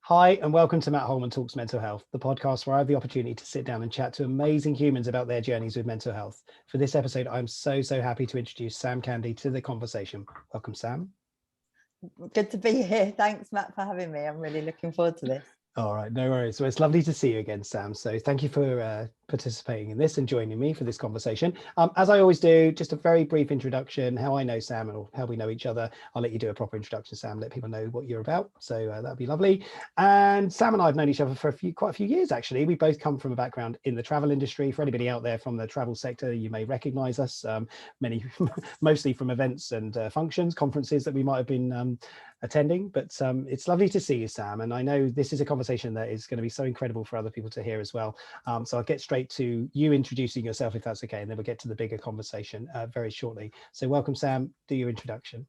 Hi, and welcome to Matt Holman Talks Mental Health, the podcast where I have the opportunity to sit down and chat to amazing humans about their journeys with mental health. For this episode, I'm so happy to introduce Sam Cande to the conversation. Welcome, Sam. Good to be here. Thanks, Matt, for having me. I'm really looking forward to this. All right, no worries. So it's lovely to see you again, Sam. So thank you for participating in this and joining me for this conversation. As I always do, just a very brief introduction, how I know Sam and how we know each other. I'll let you do a proper introduction, Sam, let people know what you're about. So that'd be lovely. And Sam and I have known each other for quite a few years, actually. We both come from a background in the travel industry. For anybody out there from the travel sector, you may recognize us, mostly from events and functions, conferences that we might have been attending, but it's lovely to see you, Sam, and I know this is a conversation that is going to be so incredible for other people to hear as well. So I'll get straight to you introducing yourself, if that's okay, and then we'll get to the bigger conversation very shortly. So welcome, Sam. Do your introduction.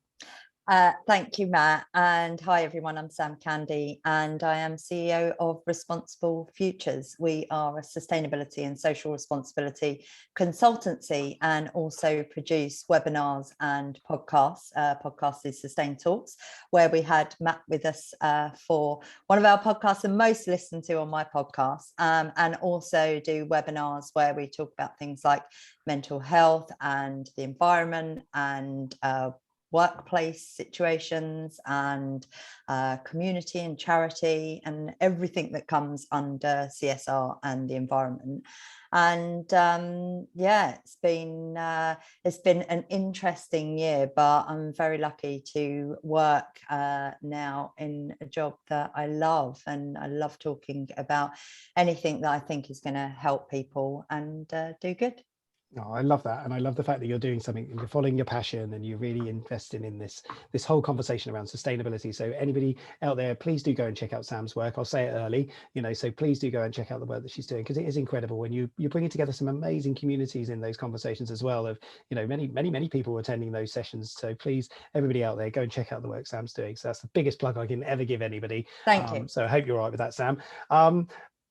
Thank you, Matt. And hi, everyone. I'm Sam Cande, and I am CEO of Responsible Futures. We are a sustainability and social responsibility consultancy and also produce webinars and podcasts. Podcast is Sustain Talks, where we had Matt with us for one of our podcasts and most listened to on my podcast, and also do webinars where we talk about things like mental health and the environment and workplace situations and community and charity and everything that comes under CSR and the environment. And it's been an interesting year, but I'm very lucky to work now in a job that I love, and I love talking about anything that I think is going to help people and do good. Oh, I love that. And I love the fact that you're doing something, you're following your passion and you're really investing in this whole conversation around sustainability. So anybody out there, please do go and check out Sam's work. I'll say it early, so please do go and check out the work that she's doing, because it is incredible. When you're bringing together some amazing communities in those conversations as well, of, many people attending those sessions. So please, everybody out there, go and check out the work Sam's doing. So that's the biggest plug I can ever give anybody. Thank you. So I hope you're all right with that, Sam.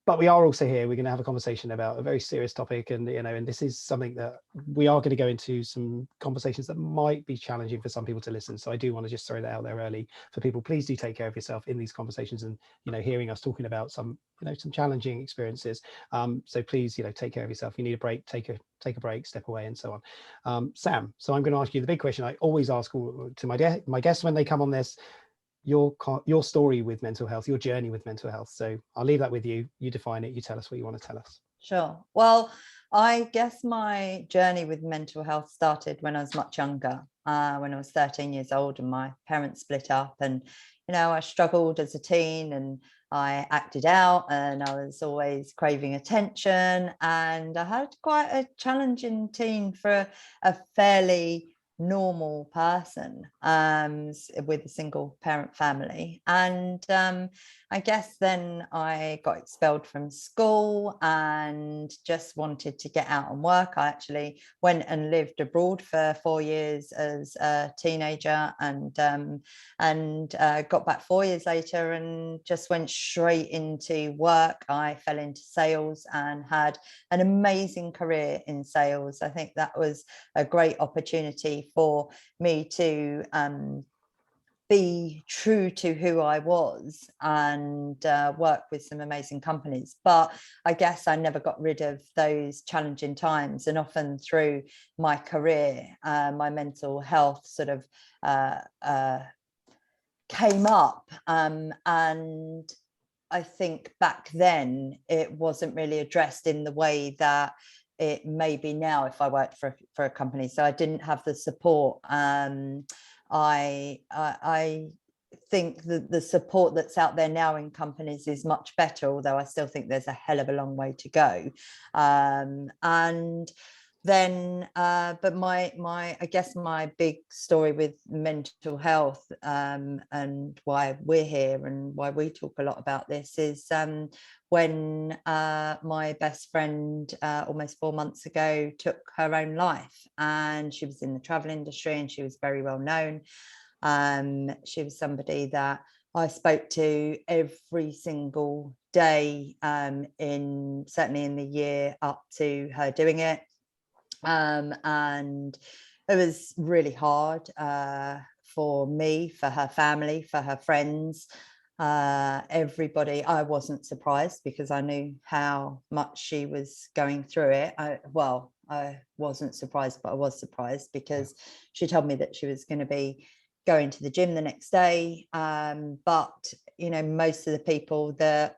But we are also here, we're going to have a conversation about a very serious topic, and and this is something that we are going to go into some conversations that might be challenging for some people to listen. So I do want to just throw that out there early for people. Please do take care of yourself in these conversations, and hearing us talking about some some challenging experiences. So please take care of yourself. If you need a break, take a break, step away, and so on. Sam, so I'm going to ask you the big question I always ask to my guests when they come on this. Your story with mental health, your journey with mental health. So I'll leave that with you. You define it. You tell us what you want to tell us. Sure. Well, I guess my journey with mental health started when I was much younger, when I was 13 years old and my parents split up, and I struggled as a teen and I acted out and I was always craving attention, and I had quite a challenging teen for a fairly normal person with a single parent family. And I guess then I got expelled from school and just wanted to get out and work. I actually went and lived abroad for 4 years as a teenager, and got back 4 years later and just went straight into work. I fell into sales and had an amazing career in sales. I think that was a great opportunity for me to be true to who I was and work with some amazing companies. But I guess I never got rid of those challenging times, and often through my career, my mental health sort of came up, and I think back then it wasn't really addressed in the way that it may be now if I worked for a company. So I didn't have the support. I think that the support that's out there now in companies is much better, although I still think there's a hell of a long way to go. And then but my I guess my big story with mental health, and why we're here and why we talk a lot about this, is when my best friend almost 4 months ago took her own life. And she was in the travel industry and she was very well known. She was somebody that I spoke to every single day, certainly in the year up to her doing it. And it was really hard for me, for her family, for her friends. Everybody, I wasn't surprised because I knew how much she was going through it. I wasn't surprised, but I was surprised because she told me that she was going to be going to the gym the next day. But, you know, most of the people that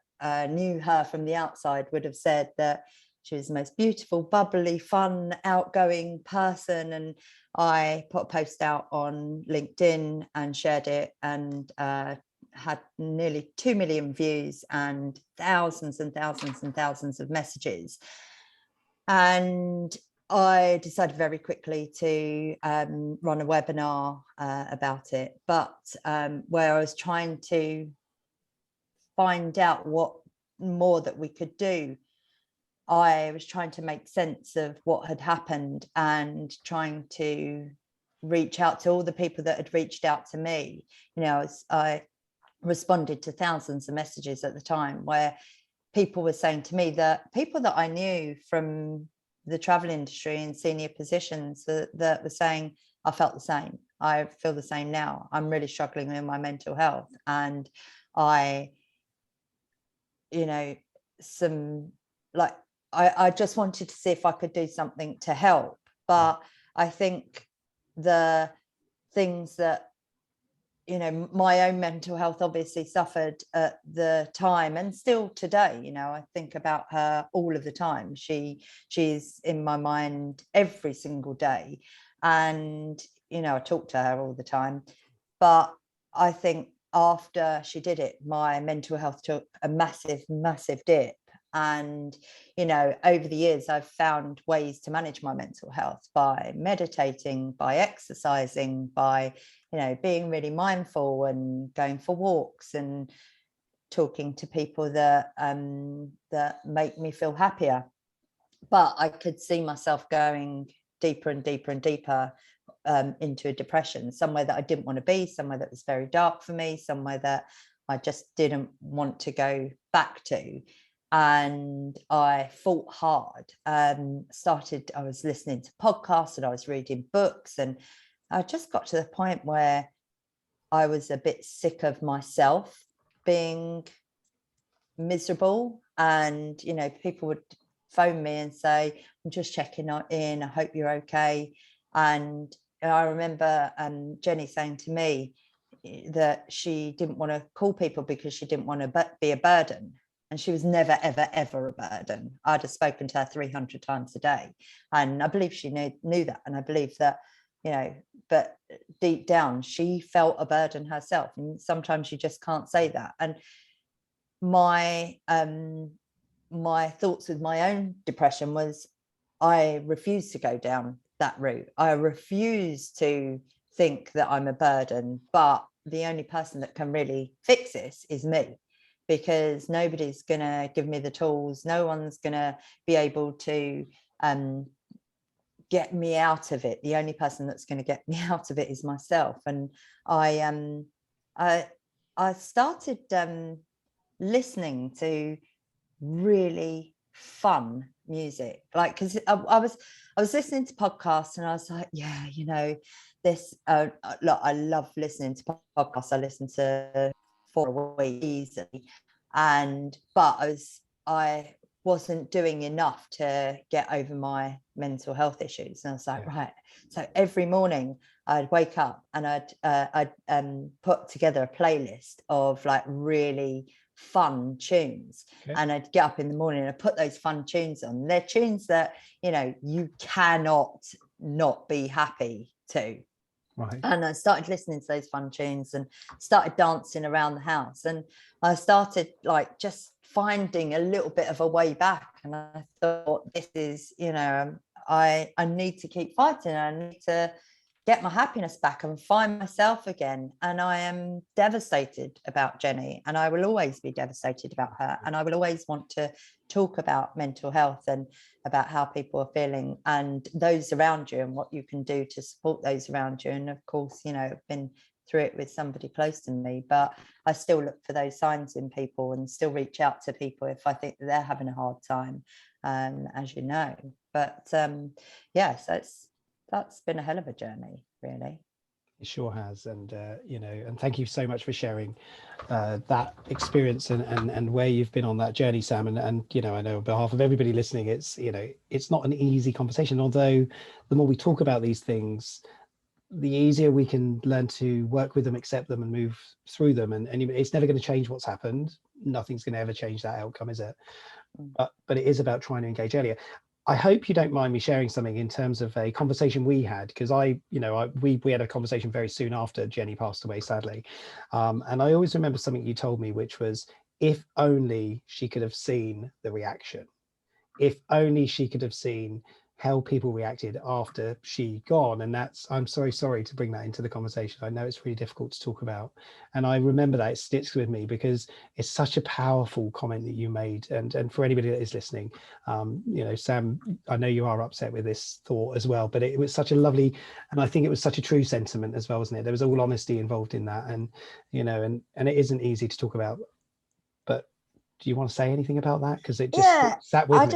knew her from the outside would have said that she was the most beautiful, bubbly, fun, outgoing person. And I put a post out on LinkedIn and shared it, and had nearly 2 million views and thousands and thousands and thousands of messages. And I decided very quickly to run a webinar about it, but where I was trying to find out what more that we could do. I was trying to make sense of what had happened and trying to reach out to all the people that had reached out to me. You know, I responded to thousands of messages at the time where people were saying to me that people that I knew from the travel industry in senior positions that were saying, I felt the same. I feel the same now. I'm really struggling with my mental health. And I, you know, I just wanted to see if I could do something to help. But I think the things that, you know, my own mental health obviously suffered at the time and still today. You know, I think about her all of the time. She's in my mind every single day, and, you know, I talk to her all the time. But I think after she did it, my mental health took a massive, massive dip. And, you know, over the years, I've found ways to manage my mental health by meditating, by exercising, by, you know, being really mindful and going for walks and talking to people that that make me feel happier. But I could see myself going deeper and deeper and deeper into a depression, somewhere that I didn't want to be, somewhere that was very dark for me, somewhere that I just didn't want to go back to. And I fought hard. I was listening to podcasts and I was reading books, and I just got to the point where I was a bit sick of myself being miserable. And, you know, people would phone me and say, I'm just checking in, I hope you're okay. And I remember Jenni saying to me that she didn't want to call people because she didn't want to be a burden. And she was never, ever, ever a burden. I'd have spoken to her 300 times a day. And I believe she knew that. And I believe that, you know, but deep down, she felt a burden herself. And sometimes you just can't say that. And my thoughts with my own depression was, I refuse to go down that route. I refuse to think that I'm a burden, but the only person that can really fix this is me, because nobody's going to give me the tools. No one's going to be able to get me out of it. The only person that's going to get me out of it is myself. And I started listening to really fun music, like, because I was listening to podcasts and I was like, yeah, you know, this look, I love listening to podcasts. I listen to 4 a week easily, but I wasn't doing enough to get over my mental health issues. And I was like, right, so every morning I'd wake up and I'd put together a playlist of like really fun tunes. And I'd get up in the morning and I'd put those fun tunes on. They're tunes that, you know, you cannot not be happy to. Right. And I started listening to those fun tunes and started dancing around the house. And I started like just finding a little bit of a way back. And I thought, this is, you know, I need to keep fighting. I need to get my happiness back and find myself again. And I am devastated about Jenni, and I will always be devastated about her. And I will always want to talk about mental health and about how people are feeling and those around you and what you can do to support those around you. And of course, you know, I've been through it with somebody close to me, but I still look for those signs in people and still reach out to people if I think that they're having a hard time, as you know. But yeah, so that's been a hell of a journey, really. It sure has. And and thank you so much for sharing that experience and where you've been on that journey, Sam. And I know on behalf of everybody listening, it's not an easy conversation, although the more we talk about these things, the easier we can learn to work with them, accept them, and move through them. And it's never going to change what's happened. Nothing's going to ever change that outcome, is it? But it is about trying to engage earlier. I hope you don't mind me sharing something in terms of a conversation we had, because we had a conversation very soon after Jenny passed away, sadly. And I always remember something you told me, which was, if only she could have seen the reaction, if only she could have seen how people reacted after she gone. And I'm sorry to bring that into the conversation. I know it's really difficult to talk about, and I remember that it sticks with me because it's such a powerful comment that you made. And for anybody that is listening, Sam, I know you are upset with this thought as well, but it was such a lovely, and I think it was such a true sentiment as well, wasn't it? There was all honesty involved in that, and and it isn't easy to talk about. But do you want to say anything about that? Because it just sat with me.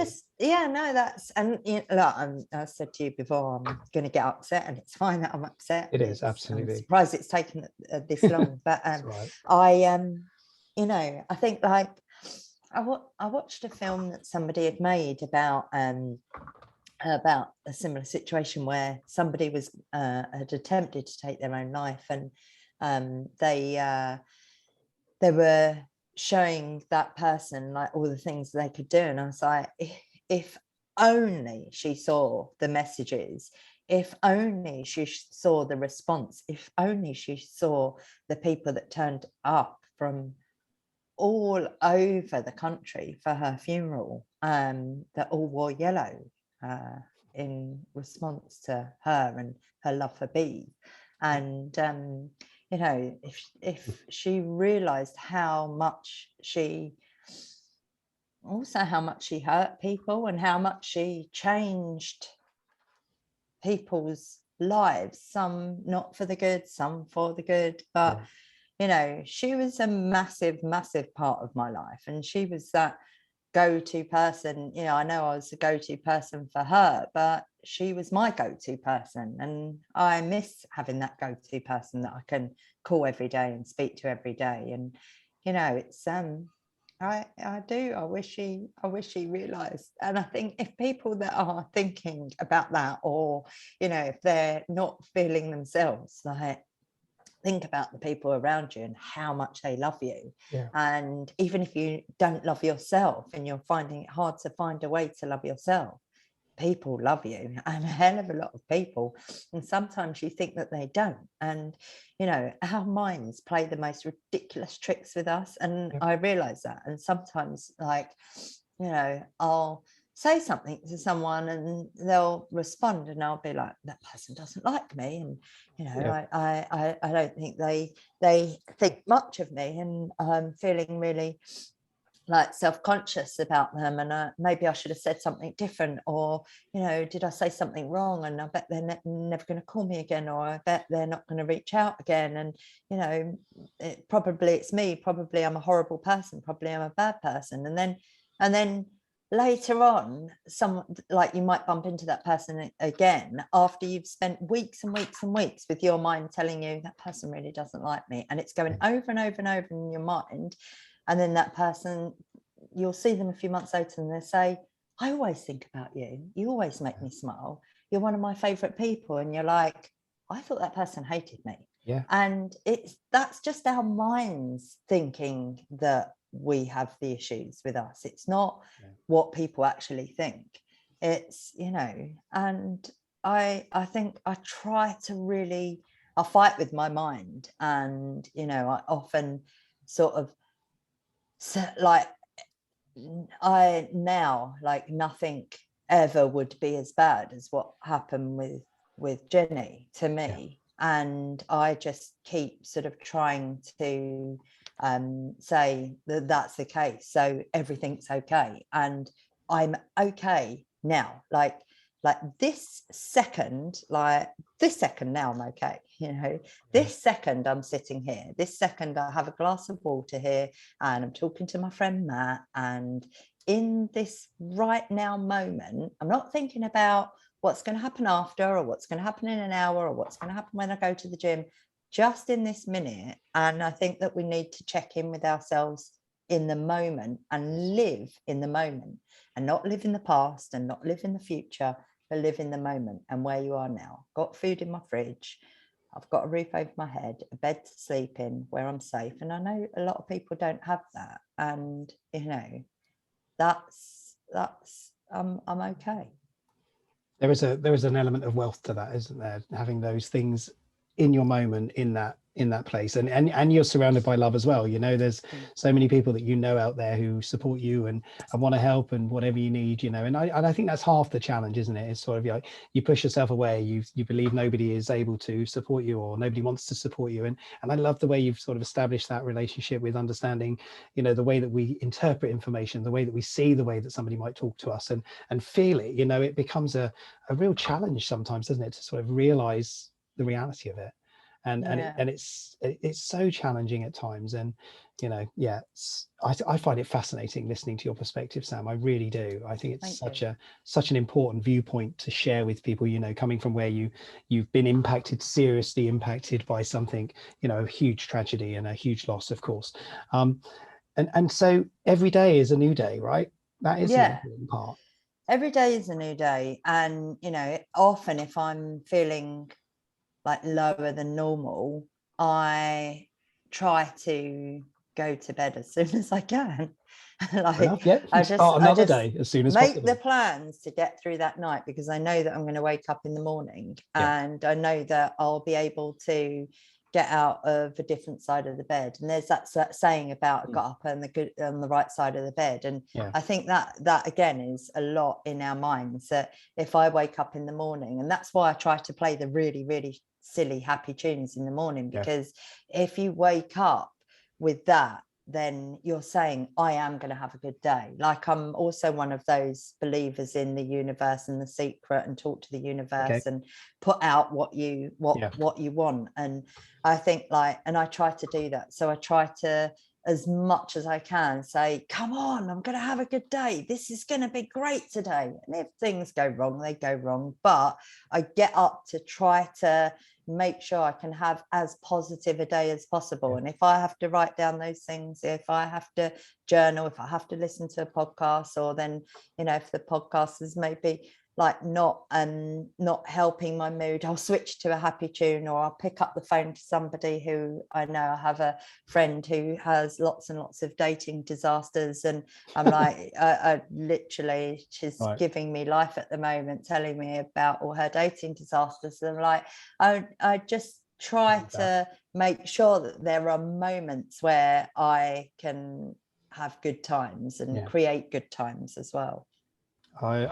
No, that's, and look, I said to you before, I'm going to get upset, and it's fine that I'm upset. It is, absolutely. I'm surprised it's taken this long, but right. I think, like, I watched a film that somebody had made about a similar situation where somebody had attempted to take their own life, and they were showing that person like all the things they could do, and I was like, if only she saw the messages, if only she saw the response, if only she saw the people that turned up from all over the country for her funeral, that all wore yellow in response to her and her love for bees. And if she realized how much she hurt people and how much she changed people's lives, some not for the good, some for the good, but she was a massive part of my life, and she was that go-to person. I know I was a go-to person for her, but she was my go-to person, and I miss having that go-to person that I can call every day and speak to every day. And it's I wish she realized. And I think if people that are thinking about that, or if they're not feeling themselves, like, think about the people around you and how much they love you. And even if you don't love yourself and you're finding it hard to find a way to love yourself, people love you, and a hell of a lot of people. And sometimes you think that they don't. And our minds play the most ridiculous tricks with us, and I realize that. And sometimes, like, I'll say something to someone and they'll respond, and I'll be like, that person doesn't like me, and I don't think they think much of me, and I'm feeling really like self-conscious about them, and maybe I should have said something different, or did I say something wrong, and I bet they're never going to call me again, or I bet they're not going to reach out again. And probably it's me, probably I'm a horrible person, probably I'm a bad person. And then later on, you might bump into that person again after you've spent weeks and weeks and weeks with your mind telling you that person really doesn't like me, and it's going over and over and over in your mind. And then that person, you'll see them a few months later and they'll say, I always think about you, you always make me smile, you're one of my favorite people. And you're like, I thought that person hated me. And that's just our minds thinking that we have the issues with us. It's not what people actually think. It's and I think I try to really, I fight with my mind, and I often sort of like, I now, like, nothing ever would be as bad as what happened with Jenny to me. And I just keep sort of trying to say that that's the case, so everything's okay, and I'm okay now, like this second now I'm okay. This second I'm sitting here, this second I have a glass of water here, and I'm talking to my friend Matt, and in this right now moment I'm not thinking about what's going to happen after, or what's going to happen in an hour, or what's going to happen when I go to the gym, just in this minute. And I think that we need to check in with ourselves in the moment and live in the moment, and not live in the past and not live in the future, but live in the moment and where you are now. Got food in my fridge, I've got a roof over my head, a bed to sleep in where I'm safe. And I know a lot of people don't have that. And, you know, that's I'm okay. There is an element of wealth to that, isn't there? Having those things in your moment, in that place, and you're surrounded by love as well. You know, there's so many people that you know out there who support you and want to help and whatever you need, you know. And I think that's half the challenge, isn't it? It's sort of like you push yourself away, you believe nobody is able to support you, or nobody wants to support you. And I love the way you've sort of established that relationship with understanding, you know, the way that we interpret information, the way that we see the way that somebody might talk to us and feel it. You know, it becomes a real challenge sometimes, doesn't it, to sort of realize the reality of it. And it's so challenging at times. And, you know, yeah, I find it fascinating listening to your perspective, Sam. I really do. I think it's such an important viewpoint to share with people, you know, coming from where you've been seriously impacted by something, you know, a huge tragedy and a huge loss, of course. And so every day is a new day, right? That is an important part. Every day is a new day. And, you know, often if I'm feeling like lower than normal, I try to go to bed as soon as I can. Like, yeah, I start another day as soon as make possible. the plans to get through that night, because I know that I'm going to wake up in the morning, and I know that I'll be able to get out of a different side of the bed. And there's that saying about got up on the right side of the bed. And I think that again is a lot in our minds, that if I wake up in the morning, and that's why I try to play the really, really silly happy tunes in the morning, because if you wake up with that, then you're saying, I am going to have a good day. Like, I'm also one of those believers in the universe and the secret, and talk to the universe and put out what you want. And I think and I try to do that. So I try to, as much as I can, say, come on, I'm going to have a good day. This is going to be great today. And if things go wrong, they go wrong. But I get up to try to make sure I can have as positive a day as possible. And if I have to write down those things, if I have to journal, if I have to listen to a podcast, or then, you know, if the podcast is maybe like not helping my mood, I'll switch to a happy tune, or I'll pick up the phone to somebody who I know. I have a friend who has lots and lots of dating disasters, and I'm like, I literally, she's giving me life at the moment, telling me about all her dating disasters. And I'm like, I just try to make sure that there are moments where I can have good times and create good times as well. And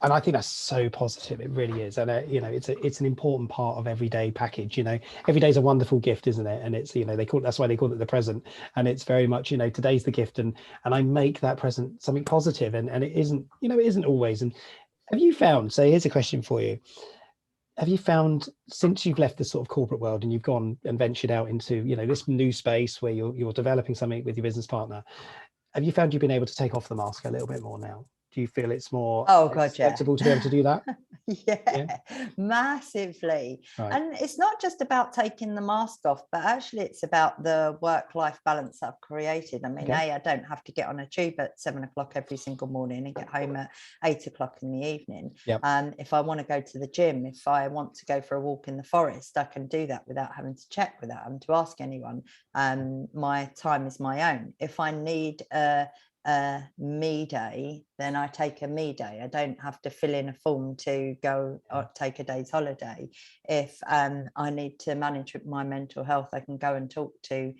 I think that's so positive. It really is. And you know, it's an important part of everyday package. You know, every day is a wonderful gift, isn't it? And it's, you know, that's why they call it the present. And it's very much, you know, today's the gift, and I make that present something positive. And it isn't, you know, it isn't always. And have you found, so here's a question for you. Have you found, since you've left the sort of corporate world and you've gone and ventured out into, you know, this new space where you're developing something with your business partner, have you found you've been able to take off the mask a little bit more now? Do you feel it's more acceptable to be able to do that? Massively. And it's not just about taking the mask off, but actually it's about the work-life balance I've created. I mean, I don't have to get on a tube at 7 o'clock every single morning and get home at 8 o'clock in the evening. If I want to go to the gym, if I want to go for a walk in the forest, I can do that without having to check, without having to ask anyone. My time is my own. If I need a me day, then I take a me day. I don't have to fill in a form to go or take a day's holiday. If I need to manage my mental health, I can go and talk to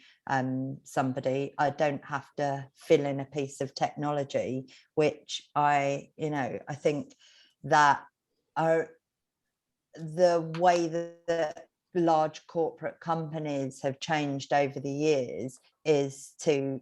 somebody. I don't have to fill in a piece of technology, which I think that the way that large corporate companies have changed over the years is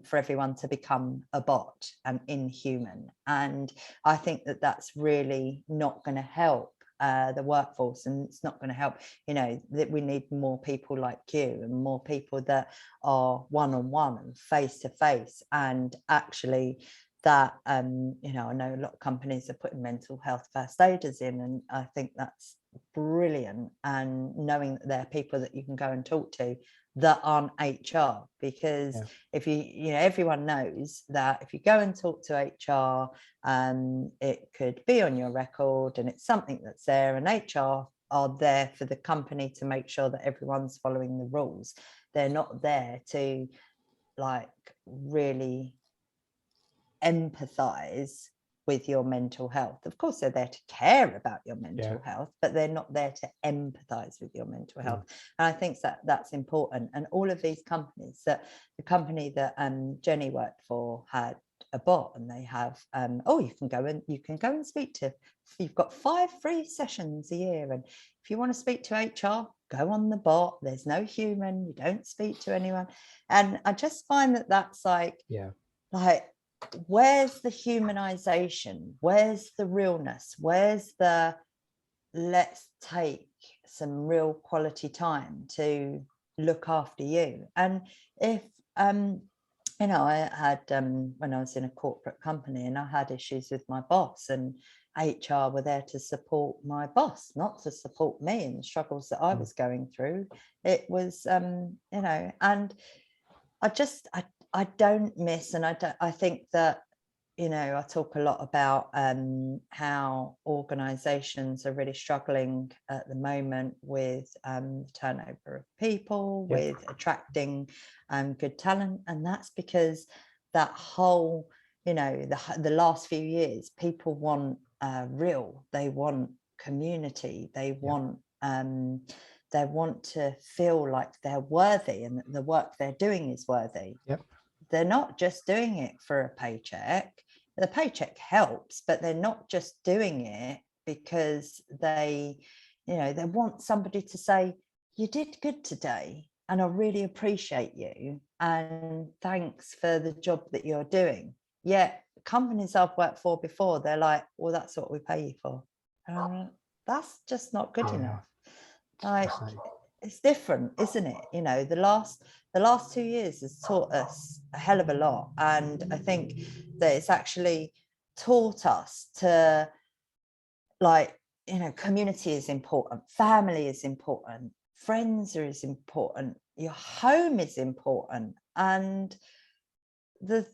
for everyone to become a bot and inhuman. And I think that that's really not going to help the workforce, and it's not going to help, you know, that we need more people like you and more people that are one-on-one and face-to-face, and actually that, you know, I know a lot of companies are putting mental health first aiders in, and I think that's brilliant. And knowing that there are people that you can go and talk to that aren't HR, because if you know, everyone knows that if you go and talk to HR, it could be on your record and it's something that's there, and HR are there for the company to make sure that everyone's following the rules. They're not there to like really empathize with your mental health. Of course, they're there to care about your mental health, but they're not there to empathize with your mental health. And I think that that's important. And all of these companies, that the company that Jenni worked for had a bot, and they have you can go and speak to, you've got 5 free sessions a year, and if you want to speak to HR, go on the bot. There's no human, you don't speak to anyone. And I just find that that's like where's the humanization? Where's the realness? Where's the let's take some real quality time to look after you? And if you know, I had when I was in a corporate company and I had issues with my boss, and HR were there to support my boss, not to support me and the struggles that I was going through. It was you know, and I don't miss, and I think that, you know, I talk a lot about how organizations are really struggling at the moment with turnover of people, with attracting good talent. And that's because that whole, you know, the last few years, people want real, they want community, they want to feel like they're worthy and that the work they're doing is worthy. They're not just doing it for a paycheck. The paycheck helps, but they're not just doing it because they, you know, they want somebody to say, you did good today and I really appreciate you and thanks for the job that you're doing. Yet companies I've worked for before, they're like, well, that's what we pay you for. And I'm like, that's just not good enough. Like, it's different, isn't it? You know, the last 2 years has taught us a hell of a lot, and I think that it's actually taught us to, like, you know, community is important, family is important, friends are as important, your home is important, and the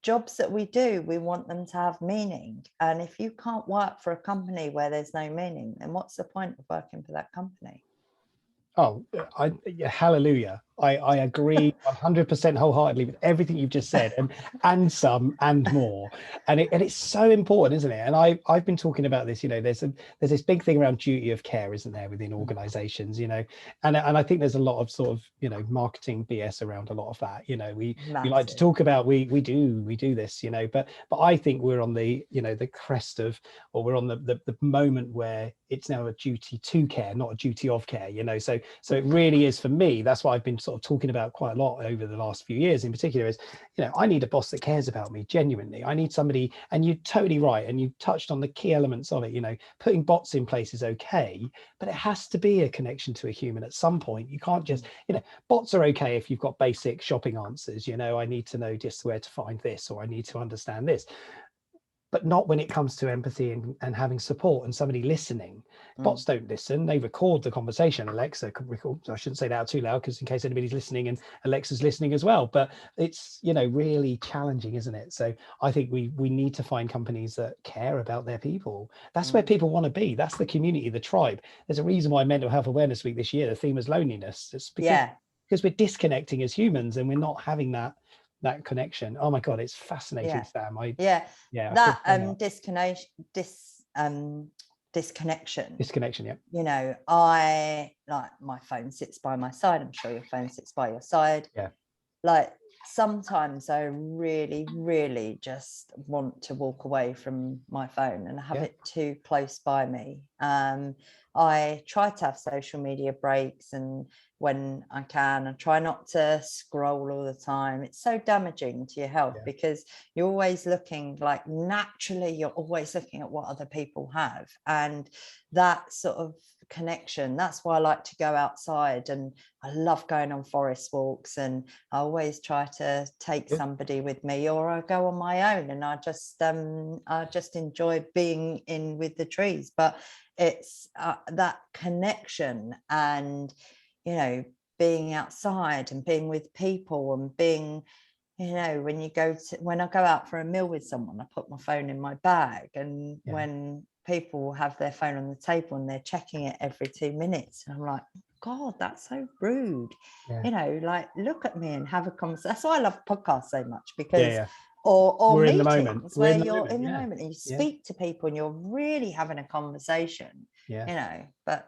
jobs that we do, we want them to have meaning. And if you can't work for a company where there's no meaning, then what's the point of working for that company? Oh, hallelujah. I agree 100% wholeheartedly with everything you've just said, and some and more. And it's so important, isn't it? And I've been talking about this, you know, there's this big thing around duty of care, isn't there, within organizations, you know, and I think there's a lot of sort of, you know, marketing BS around a lot of that. You know, we like to talk about, we do this, you know, but I think we're on the, you know, the crest of, or we're on the moment where it's now a duty to care, not a duty of care, you know. So it really is, for me, that's what I've been sort of talking about quite a lot over the last few years in particular, is, you know, I need a boss that cares about me genuinely. I need somebody, and you're totally right, and you touched on the key elements of it. You know, putting bots in place is okay, but it has to be a connection to a human at some point. You can't just, you know, bots are okay if you've got basic shopping answers, you know, I need to know just where to find this, or I need to understand this, but not when it comes to empathy and having support and somebody listening. Bots don't listen, they record the conversation. Alexa could record, I shouldn't say that out too loud, because in case anybody's listening, and Alexa's listening as well, but it's, you know, really challenging, isn't it? So I think we need to find companies that care about their people. That's where people want to be. That's the community, the tribe. There's a reason why Mental Health Awareness Week this year, the theme is loneliness. It's because we're disconnecting as humans, and we're not having that connection. Oh my God, it's fascinating, Sam. That disconnection, you know, I, like, my phone sits by my side, I'm sure your phone sits by your side, like sometimes I really just want to walk away from my phone and have it too close by me. I try to have social media breaks, and when I can, I try not to scroll all the time. It's so damaging to your health, because you're always looking, like, naturally you're always looking at what other people have, and that sort of connection. That's why I like to go outside, and I love going on forest walks, and I always try to take somebody with me, or I go on my own, and I just enjoy being in with the trees. But it's that connection, and being outside and being with people, and being, when I go out for a meal with someone, I put my phone in my bag, and when people have their phone on the table and they're checking it every 2 minutes, and I'm like, God, that's so rude. Like, look at me and have a conversation. That's why I love podcasts so much, because or we're meetings in the moment. where you're in the moment and you speak to people and you're really having a conversation. But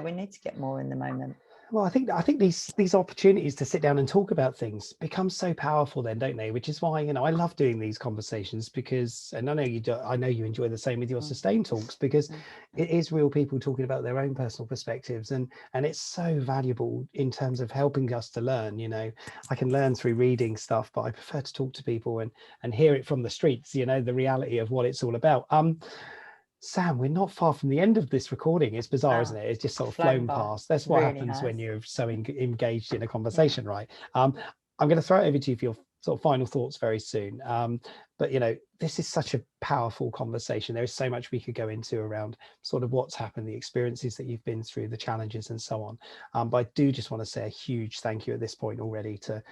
we need to get more in the moment. Well, I think these opportunities to sit down and talk about things become so powerful then, don't they? Which is why, I love doing these conversations, because, and I know you do, I know you enjoy the same with your Sustain talks, because it is real people talking about their own personal perspectives, and it's so valuable in terms of helping us to learn. I can learn through reading stuff, but I prefer to talk to people and hear it from the streets, the reality of what it's all about. Sam, we're not far from the end of this recording. It's bizarre, isn't it? It's just sort of flown past. That's what happens when you're so engaged in a conversation, right? I'm going to throw it over to you for your sort of final thoughts very soon. But this is such a powerful conversation. There is so much we could go into around sort of what's happened, the experiences that you've been through, the challenges, and so on. But I do just want to say a huge thank you at this point already to,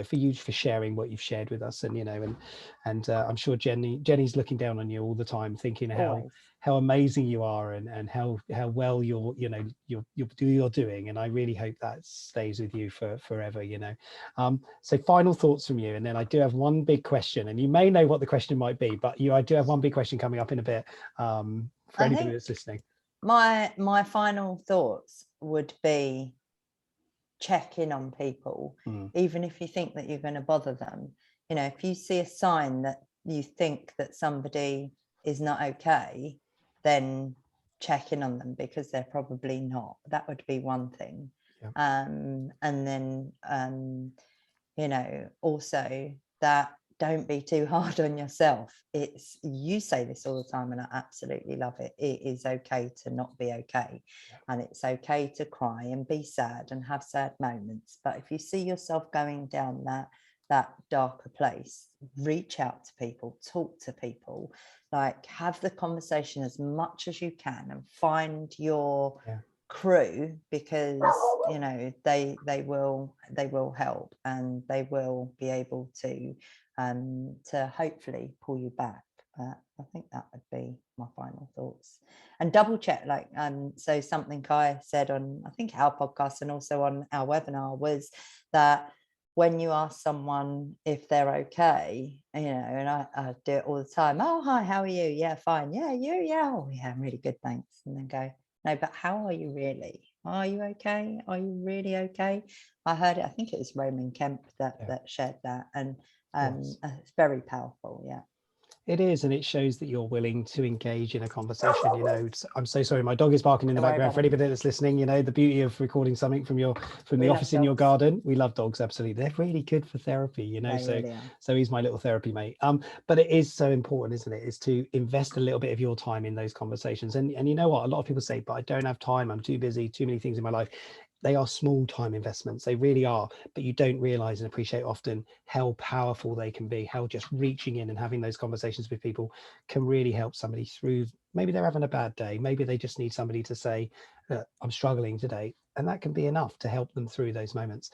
for you, for sharing what you've shared with us, and and I'm sure Jenny's looking down on you all the time, thinking how amazing you are, and how well you're doing, and I really hope that stays with you for forever. So final thoughts from you, and then I do have one big question, and you may know what the question might be, but I do have one big question coming up in a bit, for anybody that's listening. My final thoughts would be, check in on people, even if you think that you're going to bother them. If you see a sign that you think that somebody is not okay, then check in on them, because they're probably not. That would be one thing. And then also, that don't be too hard on yourself. You say this all the time, and I absolutely love it. It is okay to not be okay, and it's okay to cry and be sad and have sad moments. But if you see yourself going down that darker place, reach out to people, talk to people, like, have the conversation as much as you can, and find your crew, because they will help, and they will be able to hopefully pull you back. I think that would be my final thoughts. And double check, so something I said on, I think, our podcast and also on our webinar, was that when you ask someone if they're okay, and I do it all the time. Oh, hi, how are you? Yeah, fine. Yeah, you? Yeah. Oh, yeah, I'm really good, thanks. And then go, no, but how are you really? Are you okay? Are you really okay? I heard it, I think it was Roman Kemp that shared that, and it's very powerful. It is, and it shows that you're willing to engage in a conversation. I'm so sorry, my dog is barking in the background. For anybody that's listening, the beauty of recording something from the office in your garden. We love dogs, absolutely. They're really good for therapy, so he's my little therapy mate. But it is so important, isn't it, is to invest a little bit of your time in those conversations. And you know what, a lot of people say, but I don't have time, I'm too busy, too many things in my life. They are small time investments, they really are, but you don't realize and appreciate often how powerful they can be, how just reaching in and having those conversations with people can really help somebody through. Maybe they're having a bad day, maybe they just need somebody to say, I'm struggling today, and that can be enough to help them through those moments.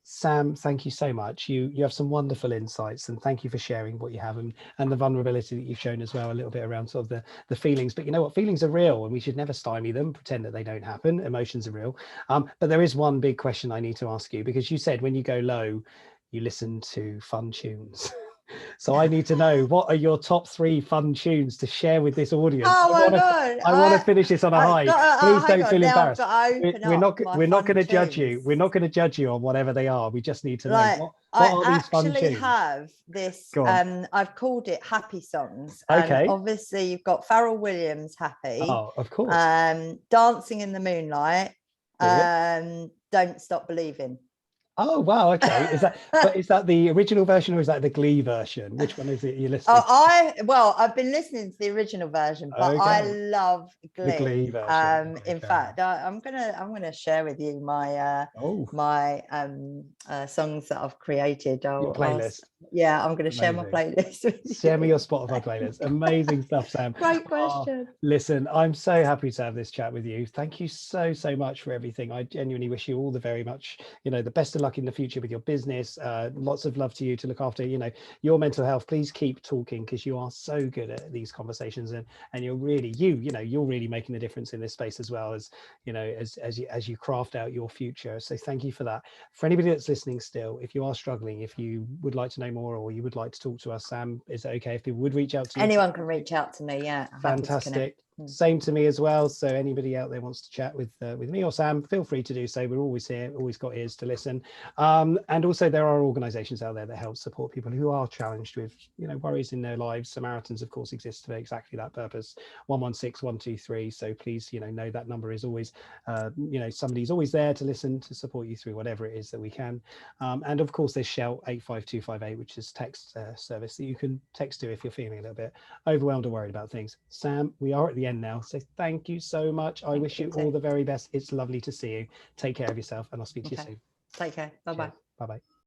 Sam, thank you so much. You have some wonderful insights, and thank you for sharing what you have, and the vulnerability that you've shown as well, a little bit around sort of the feelings. But you know what, feelings are real, and we should never stymie them, pretend that they don't happen. Emotions are real. But there is one big question I need to ask you, because you said when you go low, you listen to fun tunes. So I need to know, what are your top 3 fun tunes to share with this audience? Oh my God. I want to finish this on a high. Please don't feel embarrassed. We're not going to judge you. We're not going to judge you on whatever they are. We just need to know what are these fun tunes? I actually have this, I've called it Happy Songs. Okay. And obviously you've got Pharrell Williams, Happy. Oh, of course. Dancing in the Moonlight. Don't Stop Believing. Oh wow, okay. Is that the original version or is that the Glee version? Which one is it you're listening? Well, I've been listening to the original version, but I Okay, love the Glee Glee. version. Okay, In fair enough. fact, I'm gonna share with you Oh, my songs that I've created. your playlist. Yeah, I'm gonna share my Amazing. playlist with Share me you. your Spotify playlist. Amazing stuff, Sam. Great Oh, question. listen, I'm so happy to have this chat with you. Thank you so, so much for everything. I genuinely wish you all the very much, the best of luck in the future with your business. Lots of love to you to look after, your mental health. Please keep talking because you are so good at these conversations and you're really, you're really making the difference in this space as well as you craft out your future. So thank you for that. For anybody that's listening still, if you are struggling, if you would like to know more or you would like to talk to us, Sam, is it okay if people would reach out to you? Anyone can reach out to me. Yeah, happy to connect. Fantastic. Same to me as well. So anybody out there wants to chat with me or Sam, feel free to do so. We're always here, always got ears to listen. And also there are organizations out there that help support people who are challenged with worries in their lives. Samaritans, of course, exist for exactly that purpose. 116 123. So please know that number is always somebody's always there to listen, to support you through whatever it is that we can. And of course there's Shout 85258, which is text service that you can text to if you're feeling a little bit overwhelmed or worried about things. Sam, we are at the end now, so thank you so much. I wish you all the very best. It's lovely to see you. Take care of yourself and I'll speak to you soon. Take care. Bye bye. Bye bye.